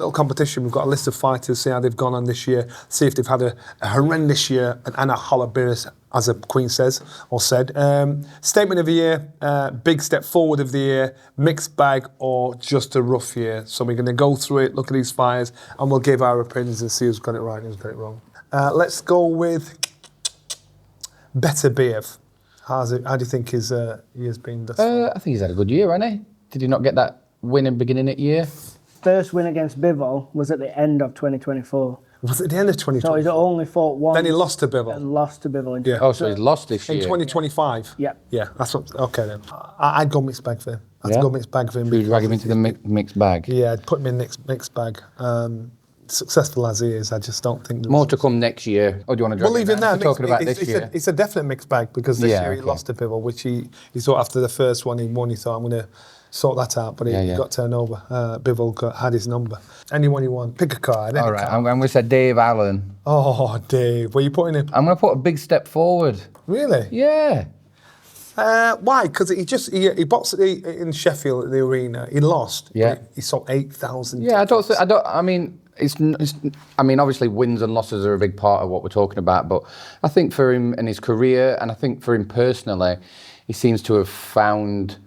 Little competition. We've got a list of fighters, see how they've gone on this year, see if they've had a horrendous year, and a hollow-beers, as the Queen says, or said. Statement of the year, big step forward of the year, mixed bag, or just a rough year. So we're going to go through it, look at these fighters, and we'll give our opinions and see who's got it right and who's got it wrong. Let's go with Beterbiev. How do you think his year's been thus far? I think he's had a good year, hasn't he? Did he not get that win in the beginning of the year? First win against Bivol was at the end of 2024. Was it the end of 2024? So he's only fought once. Then he lost to Bivol. And lost to Bivol. Yeah. Oh, so he's lost this year. In 2025? Yeah. Yeah, that's what, okay then. I'd go mixed bag for him. I'd go mixed bag for him. Should we drag him into the mixed bag? Yeah, I'd put him in mixed bag. Successful as he is, I just don't think... More to come next year. Or do you want to drag him in now? talking about this year? It's a definite mixed bag because this year he lost to Bivol, which he thought after the first one he won, he thought, I'm going to sort that out, but he got turned over. Bivol had his number. Anyone you want, pick a card. All right, I'm going to say Dave Allen. Oh, Dave, where are you putting him? I'm going to put a big step forward. Really? Yeah. Why? Because he boxed in Sheffield at the arena. He lost. Yeah. He sold 8,000. Yeah, I mean, obviously wins and losses are a big part of what we're talking about, but I think for him and his career, and I think for him personally, he seems to have found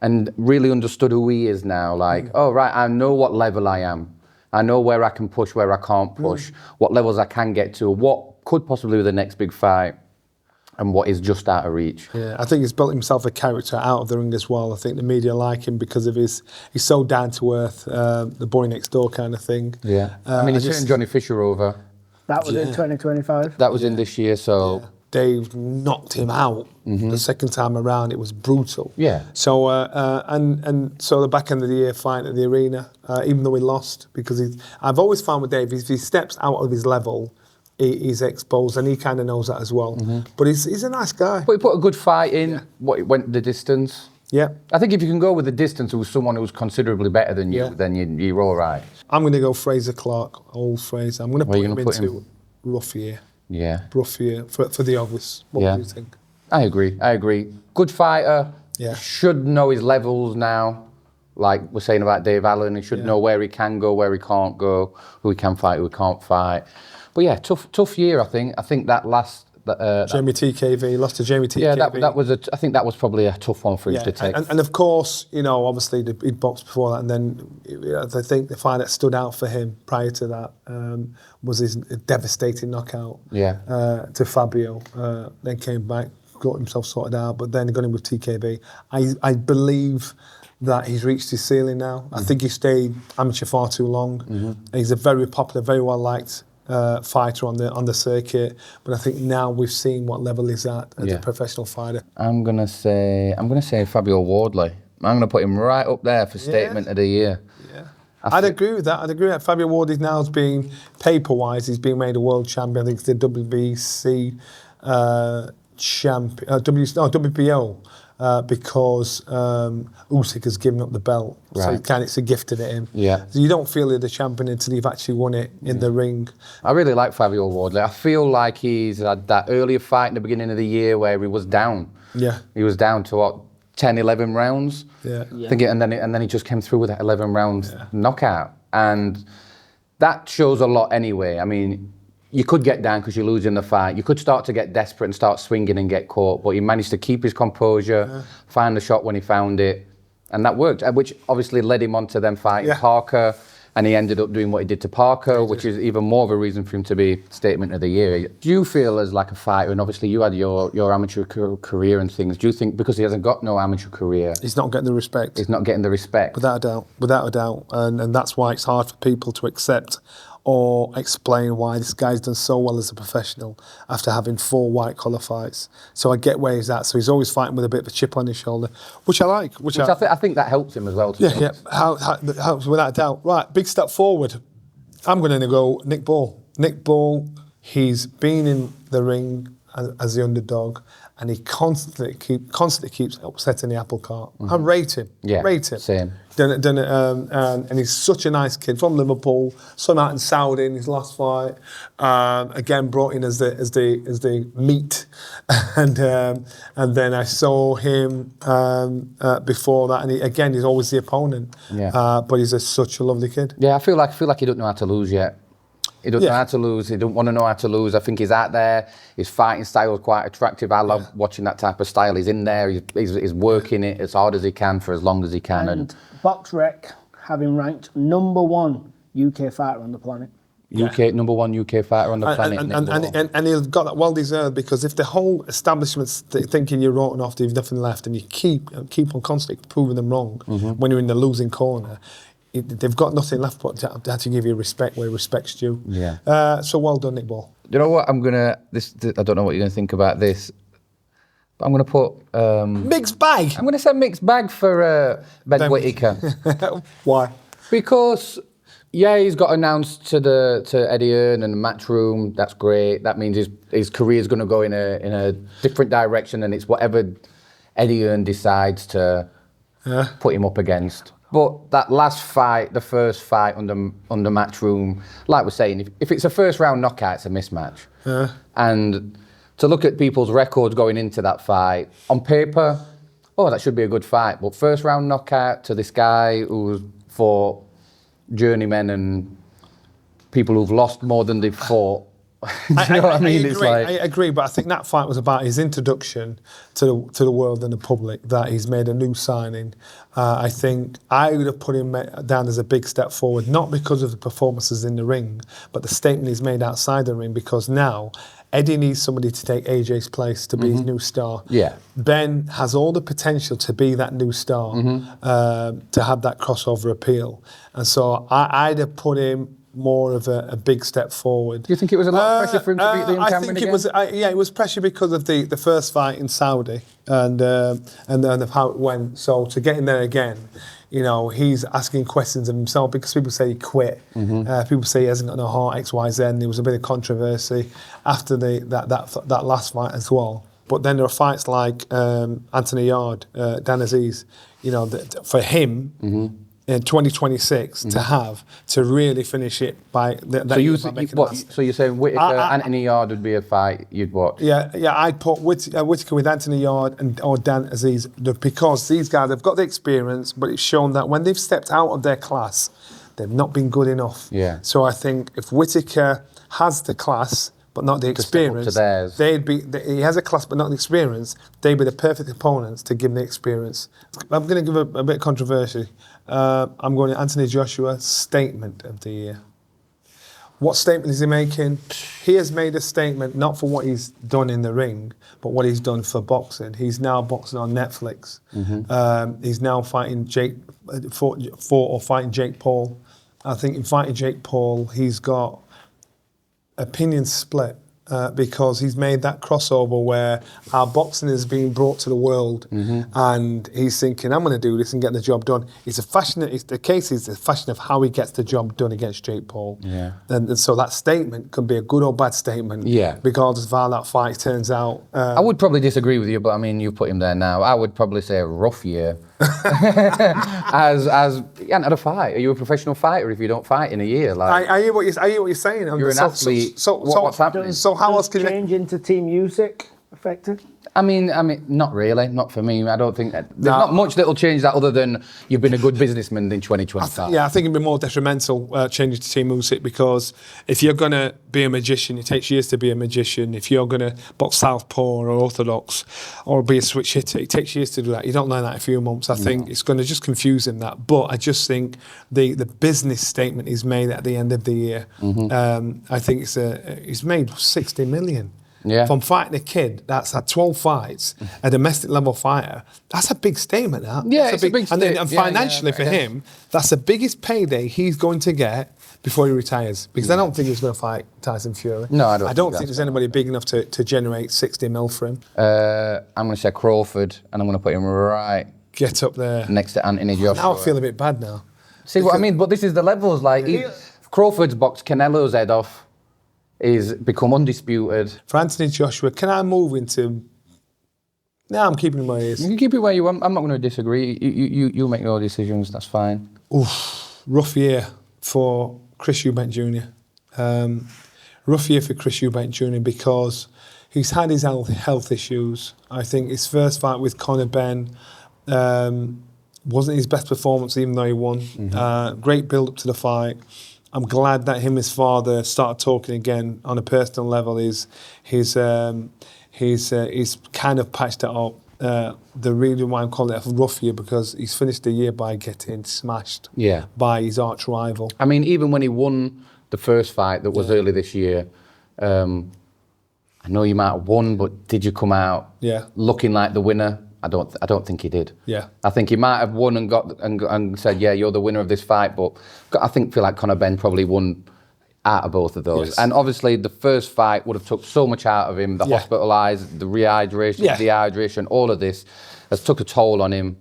and really understood who he is now. Like, oh, right, I know what level I am. I know where I can push, where I can't push, what levels I can get to, what could possibly be the next big fight, and what is just out of reach. Yeah, I think he's built himself a character out of the ring as well. I think the media like him because of he's so down to earth, the boy next door kind of thing. Yeah, I mean, he turned Johnny Fisher over. That was in 2025. That was in this year, so... Yeah. Dave knocked him out the second time around. It was brutal. Yeah. So and so the back end of the year fight at the arena, even though he lost, because I've always found with Dave, if he steps out of his level, he's exposed, and he kind of knows that as well. But he's a nice guy. But he put a good fight in. What, it went the distance. Yeah. I think if you can go with the distance with someone who's considerably better than you, then you're all right. I'm going to go Fraser Clark, old Fraser. I'm going to put him into rough year. Yeah. Rough year for the obvious. What do you think? I agree. Good fighter. Yeah. Should know his levels now. Like we're saying about Dave Allen, he should know where he can go, where he can't go, who he can fight, who he can't fight. But yeah, tough year, I think. I think that last... Jamie TKV, lost to Jamie TKV. Yeah, I think that was probably a tough one for him to take. And of course, obviously he'd boxed before that, and then I think the fight that stood out for him prior to that was his devastating knockout to Fabio. Then came back, got himself sorted out, but then got him with TKV. I believe that he's reached his ceiling now. I think he stayed amateur far too long. He's a very popular, very well liked fighter on the circuit, but I think now we've seen what level he's at as a professional fighter. I'm gonna say Fabio Wardley. I'm gonna put him right up there for statement of the year. Yeah, I'd agree with that. Fabio Wardley now is being paper-wise, he's being made a world champion. I think it's the WBC champion, WBO. Because Usyk has given up the belt, so it's a gift at him. Yeah. So you don't feel you're the champion until you've actually won it in the ring. I really like Fabio Wardley. I feel like he's had that earlier fight in the beginning of the year where he was down. Yeah. He was down to what, 10, 11 rounds? Yeah. I think and then he just came through with that 11-round knockout, and that shows a lot anyway. I mean, you could get down because you're losing the fight. You could start to get desperate and start swinging and get caught, but he managed to keep his composure, find the shot when he found it, and that worked, which obviously led him on to then fighting Parker, and he ended up doing what he did to Parker, which is even more of a reason for him to be statement of the year. Do you feel as like a fighter, and obviously you had your amateur career and things, do you think because he hasn't got no amateur career... He's not getting the respect. He's not getting the respect. Without a doubt. And that's why it's hard for people to accept or explain why this guy's done so well as a professional after having 4 white-collar fights. So I get where he's at. So he's always fighting with a bit of a chip on his shoulder, which I like. I think that helps him as well. That helps without a doubt. Right, big step forward. I'm going to go Nick Ball. Nick Ball, he's been in the ring as the underdog, and he constantly keeps upsetting the apple cart. I rate him. Rate him. Same. And he's such a nice kid from Liverpool. Son out in Saudi in his last fight. Again, brought in as the meat, and then I saw him before that, and he's always the opponent. But he's such a lovely kid. Yeah, I feel like he don't know how to lose yet. He don't know how to lose. He don't want to know how to lose. I think he's out there. His fighting style is quite attractive. I love watching that type of style. He's in there. He's working it as hard as he can for as long as he can. And BoxRec have him ranked #1 UK fighter on the planet. #1 UK fighter on the planet. And he's got that well deserved, because if the whole establishment's thinking you're rotten off, you've nothing left, and you keep on constantly proving them wrong when you're in the losing corner, they've got nothing left but to actually give you respect where respect's due. So well done, Nick Ball. You know what? I don't know what you're gonna think about this, but I'm gonna put mixed bag. I'm gonna say mixed bag for Ben Whitaker. Why? Because he's got announced to Eddie Hearn and the Matchroom. That's great. That means his career is going to go in a different direction, and it's whatever Eddie Hearn decides to put him up against. But that last fight, the first fight under Matchroom, like we're saying, if it's a first round knockout, it's a mismatch. And to look at people's records going into that fight, on paper, that should be a good fight. But first round knockout to this guy who's fought journeymen and people who've lost more than they've fought. Do you know what I mean? I agree, but I think that fight was about his introduction to the world and the public, that he's made a new signing. I think I would have put him down as a big step forward, not because of the performances in the ring, but the statement he's made outside the ring, because now Eddie needs somebody to take AJ's place to be his new star. Ben has all the potential to be that new star, to have that crossover appeal. And so I'd have put him more of a big step forward. Do you think it was a lot of pressure for him to beat Liam Cameron again? It was pressure because of the first fight in Saudi and then of how it went. So to get in there again, he's asking questions of himself, because people say he quit. People say he hasn't got no heart, X, Y, Z. And there was a bit of controversy after that last fight as well. But then there are fights like Anthony Yard, Dan Aziz. For him. In 2026, to really finish it by So you're saying Whitaker, Anthony Yard would be a fight you'd watch? Yeah, I'd put Whitaker with Anthony Yard or Dan Aziz, because these guys have got the experience, but it's shown that when they've stepped out of their class, they've not been good enough. So I think if Whitaker has the class but not the experience, he has a class but not the experience, they'd be the perfect opponents to give him the experience. I'm going to give a bit of controversy. I'm going to Anthony Joshua, statement of the year. What statement is he making? He has made a statement not for what he's done in the ring, but what he's done for boxing. He's now boxing on Netflix. He's now fighting fighting Jake Paul. I think in fighting Jake Paul, he's got opinions split. Because he's made that crossover where our boxing is being brought to the world, and he's thinking, I'm going to do this and get the job done. The case is the fashion of how he gets the job done against Jake Paul. And so that statement could be a good or bad statement, regardless of how that fight turns out. I would probably disagree with you, but I mean, you put him there now. I would probably say a rough year. as you hadn't had a fight. Are you a professional fighter if you don't fight in a year? I hear what you're saying. You're an athlete. What's happening? So how else can you change into Team Usyk affected? I mean, not really. Not for me. I don't think there's not much that'll change that, other than you've been a good businessman in 2025. I think it'd be more detrimental changing to Team Usyk, because if you're going to be a magician, it takes years to be a magician. If you're going to box southpaw or orthodox or be a switch hitter, it takes years to do that. You don't learn that in a few months. I think it's going to just confuse him, that. But I just think the business statement he's made at the end of the year, I think he's made 60 million. From fighting a kid that's had 12 fights, a domestic level fighter, that's a big statement. It's a big statement. And financially for him, that's the biggest payday he's going to get before he retires. Because I don't think he's going to fight Tyson Fury. No, I don't think there's anybody big enough to generate 60 mil for him. I'm going to say Crawford, and I'm going to put him right get up there next to Anthony Joshua. Now I feel a bit bad now. See what I mean? But this is the levels. Like Crawford's boxed Canelo's head off. is become undisputed. For Anthony Joshua, can I move into... No, I'm keeping him where he is. You can keep it where you want. I'm not going to disagree. You make your decisions, that's fine. Oof, rough year for Chris Eubank Jr. Rough year for Chris Eubank Jr. because he's had his health issues. I think his first fight with Conor Benn wasn't his best performance, even though he won. Great build-up to the fight. I'm glad that him and his father started talking again on a personal level. He's kind of patched it up. The reason why I'm calling it a rough year because he's finished the year by getting smashed by his arch rival. I mean, even when he won the first fight that was early this year, I know you might have won, but did you come out looking like the winner? I don't think he did. Yeah. I think he might have won and said, yeah, you're the winner of this fight, but I feel like Conor Benn probably won out of both of those. Yes. And obviously the first fight would have took so much out of him, the hospitalised, the rehydration, dehydration, all of this has took a toll on him.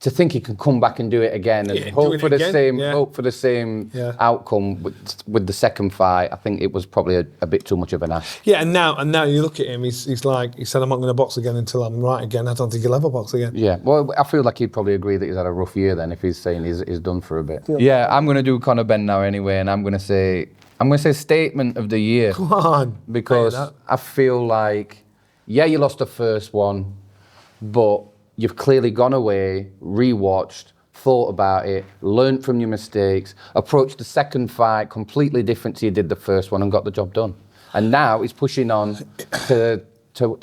To think he can come back and do it again and hope for the same outcome with the second fight, I think it was probably a bit too much of an ask. Yeah, and now you look at him, he said, I'm not going to box again until I'm right again. I don't think he'll ever box again. Yeah, well, I feel like he'd probably agree that he's had a rough year then if he's saying he's done for a bit. Yeah, I'm going to do Conor Benn now anyway, and I'm going to say statement of the year. Come on. Because I feel like, you lost the first one, but you've clearly gone away, rewatched, thought about it, learnt from your mistakes, approached the second fight completely different to you did the first one and got the job done. And now he's pushing on to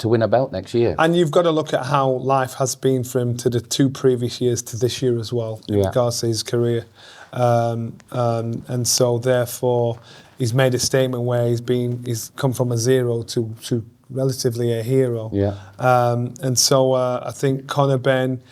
win a belt next year. And you've got to look at how life has been for him to the 2 previous years to this year as well, in regards to his career. And so therefore, he's made a statement where he's come from a zero to relatively a hero. Yeah. And so I think Conor Benn,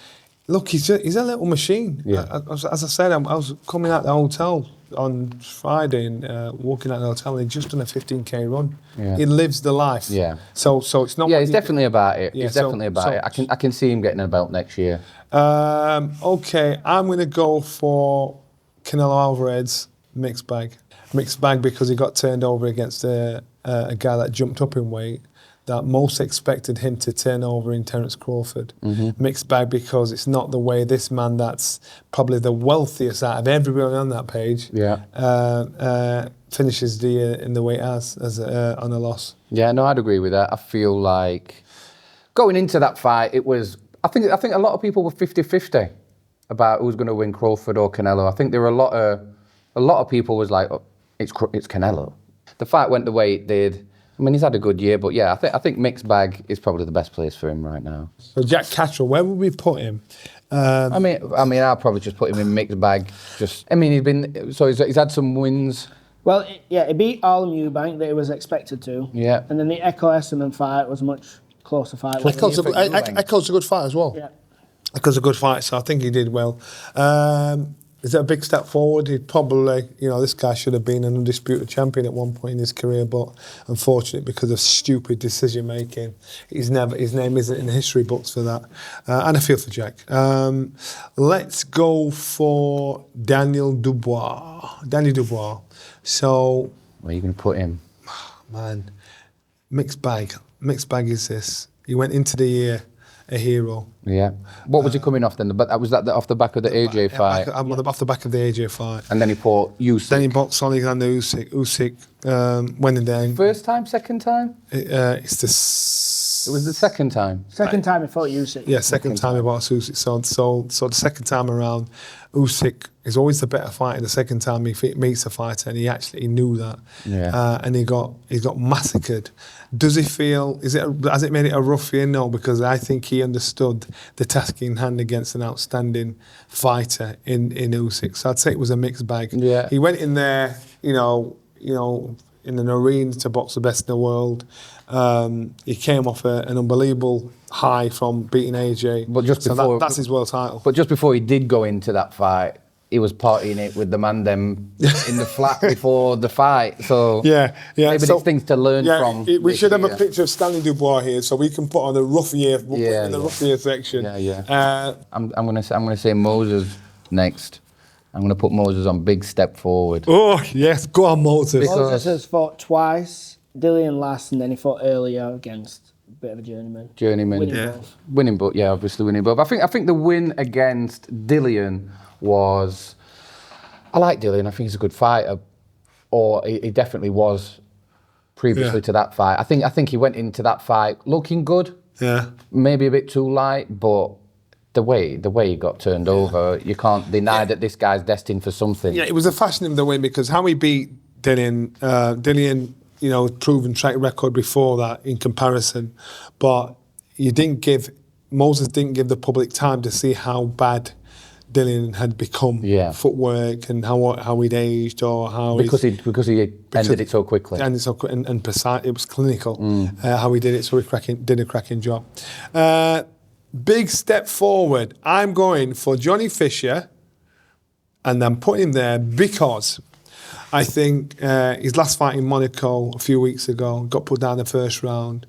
look, he's a little machine. Yeah. As I said, I was coming out the hotel on Friday and walking out the hotel and he'd just done a 15k run. Yeah. He lives the life. Yeah. So it's not... Yeah, he's definitely about it. He's definitely about it. I can see him getting a belt next year. Okay, I'm going to go for Canelo Alvarez, mixed bag. Mixed bag because he got turned over against a guy that jumped up in weight that most expected him to turn over in Terence Crawford. Mixed bag because it's not the way this man that's probably the wealthiest out of everybody on that page finishes the year in the way it has as on a loss. Yeah, no, I'd agree with that. I feel like going into that fight, it was... I think a lot of people were 50-50 about who's going to win, Crawford or Canelo. I think there were a lot of people was like, oh, it's Canelo. The fight went the way it did. I mean, he's had a good year, but yeah, I think mixed bag is probably the best place for him right now. So Jack Catterall, where would we put him? I mean, I'll probably just put him in mixed bag. He's had some wins. Well, he beat Arlen Eubank that he was expected to. Yeah. And then the Echo Esserman fight was a much closer fight. Echo's a good fight as well. Yeah. Echo's a good fight, so I think he did well. Is that a big step forward? He'd probably, this guy should have been an undisputed champion at one point in his career, but unfortunately, because of stupid decision making, his name isn't in the history books for that. And I feel for Jack. Let's go for Daniel Dubois. So, where are you going to put him? Man, mixed bag. Mixed bag is this. He went into the year a hero. Yeah. What was he coming off then? But was that off the back of the AJ fight? Off the back of the AJ fight. And then he fought Usyk. Then he boxed Alexander Usyk. Went in there. First time, second time? It was the second time. Second time he fought Usyk. Yeah, second time he boxed Usyk. So the second time around, Usyk is always the better fighter. The second time he meets a fighter, and he knew that. Yeah. And he got massacred. Does he feel? Has it made it a rough year? No, because I think he understood the task in hand against an outstanding fighter in Usyk. So I'd say it was a mixed bag. Yeah. He went in there, in an arena to box the best in the world. He came off an unbelievable high from beating AJ. But that's his world title. But just before he did go into that fight, he was partying it with the man them in the flat before the fight. So yeah. Maybe there's things to learn from. We should have a picture of Stanley Dubois here, so we can put on the rough year in the rough year section. Yeah. I'm gonna say Moses next. I'm going to put Moses on big step forward. Oh, yes. Go on, Moses. Moses has fought twice. Dillian last, and then he fought earlier against a bit of a journeyman. Winning both, obviously winning both. I think the win against Dillian was... I like Dillian. I think he's a good fighter. Or he definitely was previously to that fight. I think he went into that fight looking good. Yeah. Maybe a bit too light, but the way he got turned over, you can't deny that this guy's destined for something. Yeah, it was a fascinating win because how he beat Dillian, proven track record before that in comparison, but Moses didn't give the public time to see how bad Dillian had become, footwork and how he'd aged or how because he ended it so quickly. And precise. It was clinical how he did it. So he did a cracking job. Big step forward. I'm going for Johnny Fisher, and I'm putting him there because I think his last fight in Monaco a few weeks ago got put down in the first round.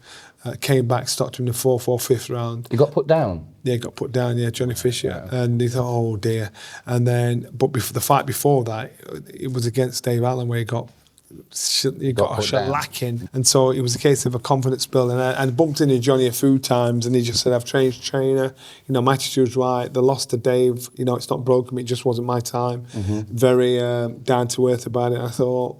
Came back, stopped him in the fourth or fifth round. He got put down? Yeah, he got put down, Johnny Fisher. Yeah. And he thought, oh dear. And then, but the fight before that, it was against Dave Allen where he got a shellacking. And so it was a case of a confidence build. And I bumped into Johnny a few times and he just said, I've changed trainer. My attitude's right. The loss to Dave, it's not broken me. It just wasn't my time. Very down to earth about it. I thought,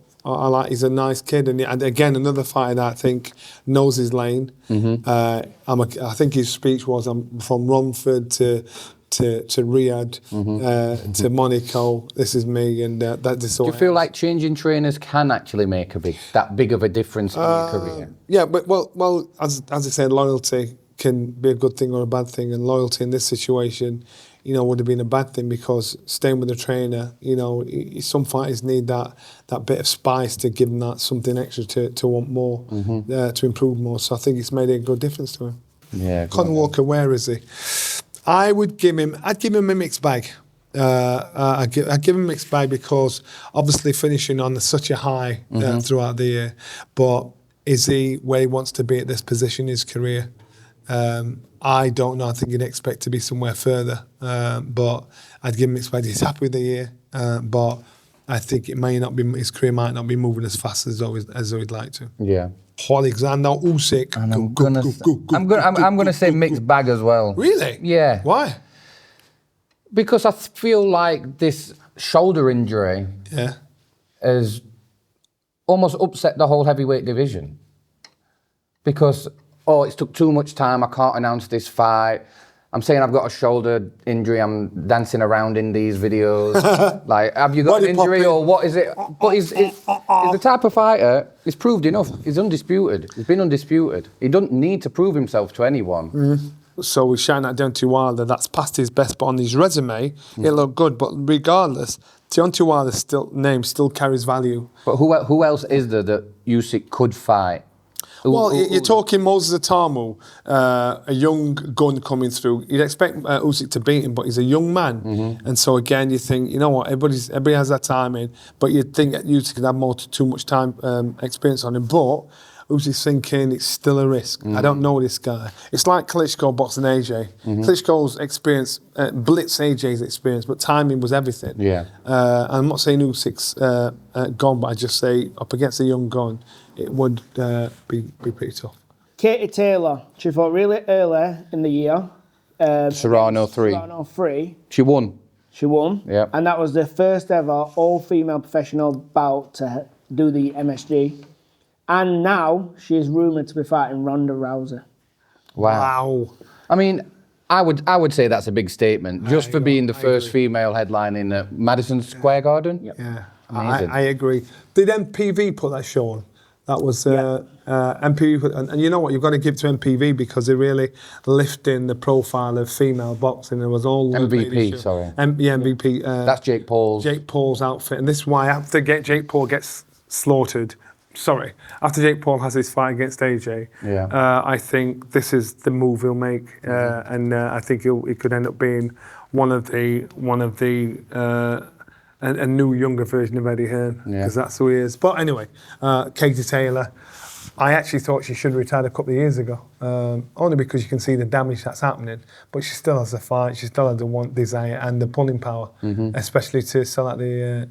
he's a nice kid, and again another fighter that I think knows his lane. I think his speech was, "I'm from Romford to Riyadh to Monaco. This is me." And that's. Do you feel like changing trainers can actually make that big of a difference in your career? Yeah, but well, as I said, loyalty can be a good thing or a bad thing, and loyalty in this situation, would have been a bad thing because staying with the trainer, some fighters need that bit of spice to give them that something extra to want more, to improve more. So I think it's made a good difference to him. Yeah. Conor Walker, where is he? I'd give him a mixed bag. I'd give him a mixed bag because obviously finishing on such a high throughout the year, but is he where he wants to be at this position in his career? I don't know. I think he'd expect to be somewhere further, but I'd give him mixed bag. He's happy with the year, but I think his career might not be moving as fast as he'd like to. Yeah. Alexander Usyk. And I'm gonna say mixed bag as well. Really? Yeah. Why? Because I feel like this shoulder injury has almost upset the whole heavyweight division. Because it took too much time, I can't announce this fight. I'm saying I've got a shoulder injury, I'm dancing around in these videos. Like, have you got an injury or what is it? But he's the type of fighter, he's proved enough. He's undisputed. He's been undisputed. He doesn't need to prove himself to anyone. So we shine that Deontay Wilder, that's past his best, but on his resume, it looked good. But regardless, Deontay Wilder's name still carries value. But who else is there that Usyk could fight? Well, you're talking Moses Itauma, a young gun coming through. You'd expect Usyk to beat him, but he's a young man. And so again, you think, you know what, everybody has that time in, but you'd think that Usyk could have too much time experience on him. But Usyk's thinking it's still a risk. I don't know this guy. It's like Klitschko boxing AJ. Klitschko's experience blitzed AJ's experience, but timing was everything. Yeah. I'm not saying Usyk's gone, but I just say up against a young gun, it would be pretty tough. Katie Taylor, she fought really early in the year. Serrano 3. Serrano 3. She won. Yeah. And that was the first ever all-female professional bout to do the MSG. And now she is rumoured to be fighting Ronda Rousey. Wow. I mean, I would say that's a big statement, just for being the first female headline in Madison Square Garden. Yeah, I agree. Did MPV put that show on? That was MPV, and you know what? You've got to give to MPV because they're really lifting the profile of female boxing. There was all MVP, sorry. MVP. That's Jake Paul's. Jake Paul's outfit, and this is why after Jake Paul gets slaughtered. Sorry, after Jake Paul has his fight against AJ, I think this is the move he'll make, and I think it could end up being one of the a new younger version of Eddie Hearn, because that's who he is. But anyway, Katie Taylor, I actually thought she should have retired a couple of years ago, only because you can see the damage that's happening. But she still has the fight, she still has the desire and the pulling power, especially to sell out the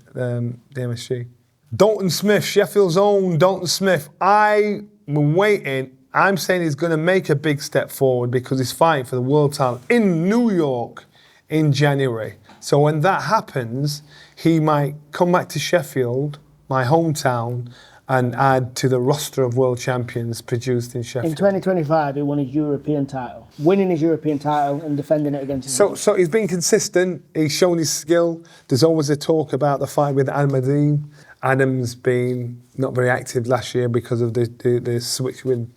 MSG. Dalton Smith, Sheffield's own Dalton Smith. I'm waiting. I'm saying he's going to make a big step forward because he's fighting for the world title in New York in January. So when that happens, he might come back to Sheffield, my hometown, and add to the roster of world champions produced in Sheffield. In 2025, he won his European title. Winning his European title and defending it against his So he's been consistent, he's shown his skill. There's always a talk about the fight with Almadine. Adam's been not very active last year because of the switch with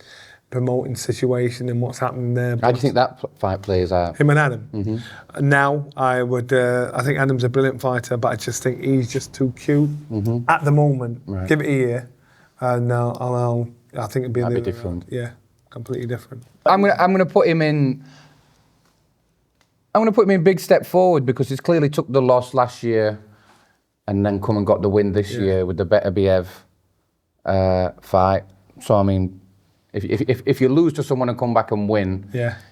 promoting situation and what's happening there. How do you think that fight plays out? Him and Adam. Now, I think Adam's a brilliant fighter, but I just think he's just too cute at the moment. Right. Give it a year, and I think it'd be That'd be different. Yeah, completely different. I'm gonna put him in. I'm gonna put him in big step forward because he's clearly took the loss last year, and then come and got the win this year with the Beterbiev fight. So I mean, if you lose to someone and come back and win,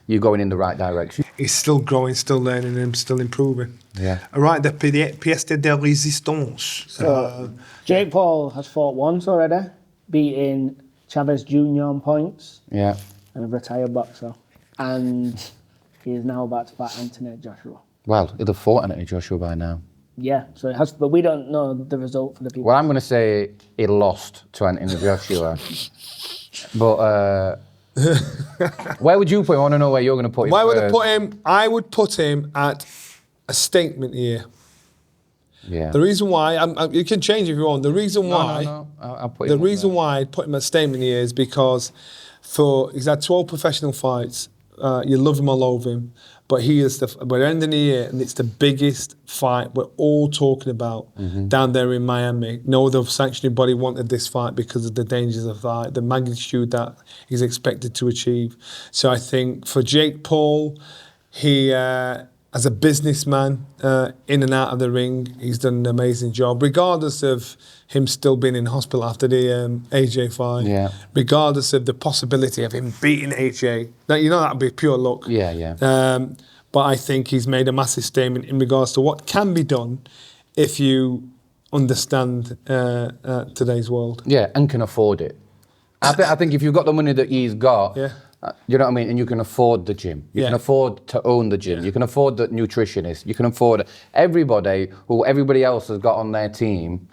you're going in the right direction. He's still growing, still learning, and still improving. Yeah. All right, the pièce de résistance. So Jake Paul has fought once already, beating Chavez Jr. on points. Yeah. And a retired boxer. And he is now about to fight Anthony Joshua. Well, he'd have fought Anthony Joshua by now. Yeah, so it has, but we don't know the result for the people. Well, I'm going to say he lost to Anthony Joshua. But where would you put him? I want to know where you're going to put him. Where would I put him? I would put him at a statement year. Yeah. The reason why, you can change if you want. The reason why, No. I'll put him the reason why I'd put him at statement year is because he's had 12 professional fights. You love him all over him, but we're ending the year and it's the biggest fight we're all talking about down there in Miami. No other sanctioning body wanted this fight because of the dangers of the fight, the magnitude that he's expected to achieve. So I think for Jake Paul, he, as a businessman, in and out of the ring, he's done an amazing job, regardless of him still being in hospital after the AJ fight. Yeah. Regardless of the possibility of him beating AJ. Now, you know that would be pure luck. Yeah. But I think he's made a massive statement in regards to what can be done if you understand today's world. Yeah, and can afford it. I think if you've got the money that he's got, you know what I mean, and you can afford the gym. You can afford to own the gym. You can afford the nutritionist. You can afford everybody else has got on their team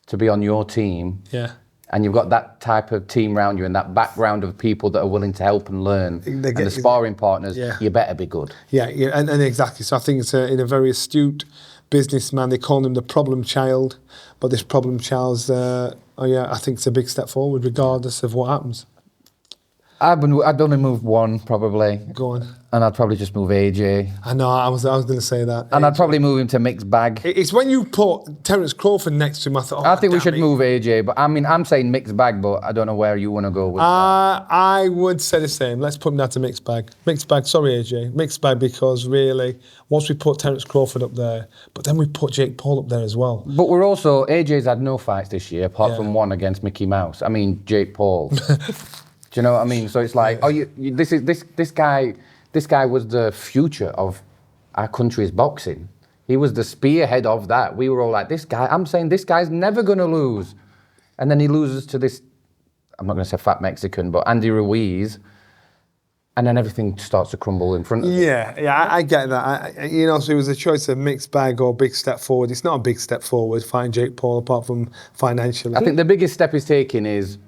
to be on your team. Yeah. And you've got that type of team around you and that background of people that are willing to help and learn. And the sparring partners, you better be good. Yeah, and exactly. So I think it's in a very astute businessman. They call him the problem child, but this problem child's, I think it's a big step forward regardless of what happens. I'd only move one, probably. Go on. And I'd probably just move AJ. I know, I was going to say that. And I'd probably move him to mixed bag. It's when you put Terence Crawford next to him, I thought, I think we should move AJ, but I mean, I'm saying mixed bag, but I don't know where you want to go with that. I would say the same. Let's put him down to mixed bag. Mixed bag, sorry AJ. Mixed bag because really, once we put Terence Crawford up there, but then we put Jake Paul up there as well. But AJ's had no fights this year, apart from one against Mickey Mouse. I mean, Jake Paul. Do you know what I mean? So it's like, this guy was the future of our country's boxing. He was the spearhead of that. We were all like, this guy's never going to lose. And then he loses to this, I'm not going to say fat Mexican, but Andy Ruiz. And then everything starts to crumble in front of him. Yeah, I get that. So it was a choice of mixed bag or big step forward. It's not a big step forward, fighting Jake Paul, apart from financially. I think the biggest step he's taking is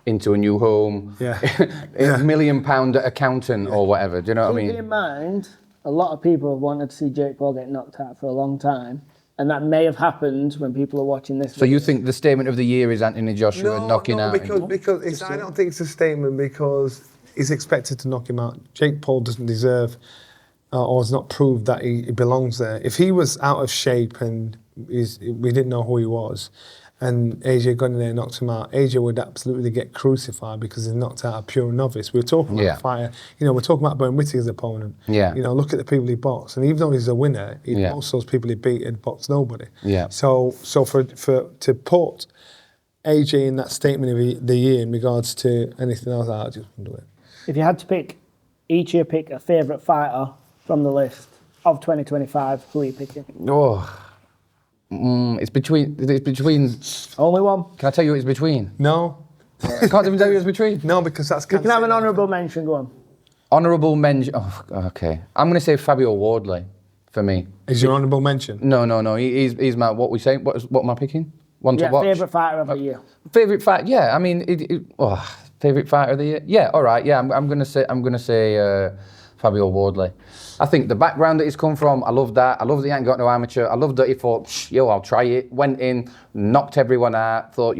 into a new home, $1 million accountant or whatever. Do you know what I mean? Keep in mind, a lot of people have wanted to see Jake Paul get knocked out for a long time, and that may have happened when people are watching this. So you think the statement of the year is Anthony Joshua knocking out? Because I don't think it's a statement because he's expected to knock him out. Jake Paul doesn't deserve or has not proved that he belongs there. If he was out of shape and we didn't know who he was, and AJ got in there and knocked him out, AJ would absolutely get crucified because he's knocked out a pure novice. We were talking about a fighter, we're talking about Benn Whitaker's opponent. Yeah. Look at the people he boxed. And even though he's a winner, most of those people he beat had boxed nobody. Yeah. So to put AJ in that statement of the year in regards to anything else, I just wouldn't do it. If you had to pick, each year pick a favourite fighter from the list of 2025, who are you picking? It's between. Only one. Can I tell you what it's between? No. I can't even tell you it's between. No, because that's... You can have an honourable mention, go on. Honourable mention. Oh, okay. I'm going to say Fabio Wardley for me. Is your honourable mention? No. He's my, what we saying? What am I picking? One to watch? Favourite fighter of the year. Favourite fight? Yeah, I mean, favourite fighter of the year? Yeah, all right. Yeah, I'm going to say Fabio Wardley. I think the background that he's come from, I love that. I love that he ain't got no amateur. I love that he thought, I'll try it. Went in, knocked everyone out. Thought,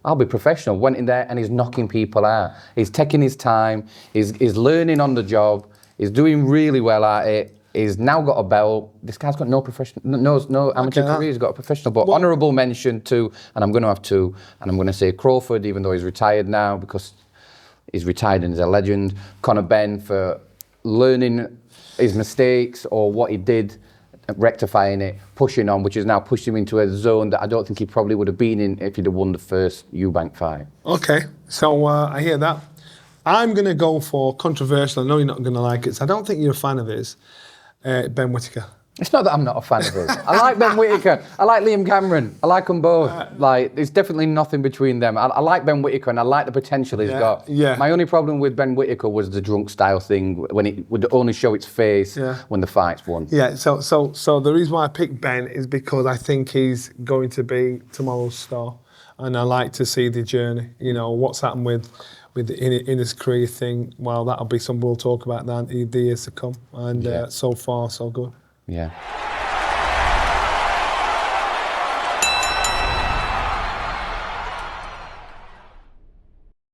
I'll be professional. Went in there and he's knocking people out. He's taking his time. He's learning on the job. He's doing really well at it. He's now got a belt. This guy's got no amateur career. He's got a professional. But honourable mention to, and I'm going to have two, and I'm going to say Crawford, even though he's retired now, because he's retired and he's a legend. Conor Benn for learning his mistakes or what he did, rectifying it, pushing on, which has now pushed him into a zone that I don't think he probably would have been in if he'd have won the first Eubank fight. Okay, so I hear that. I'm going to go for controversial. I know you're not going to like it, so I don't think you're a fan of his, Benn Whitaker. It's not that I'm not a fan of his. I like Benn Whitaker. I like Liam Cameron. I like them both. There's definitely nothing between them. I like Benn Whitaker and I like the potential he's got. Yeah. My only problem with Benn Whitaker was the drunk style thing when it would only show its face when the fight's won. Yeah. So the reason why I picked Benn is because I think he's going to be tomorrow's star, and I like to see the journey. What's happened with in his career thing. Well, that'll be something we'll talk about that in the years to come. And so far, so good. Yeah.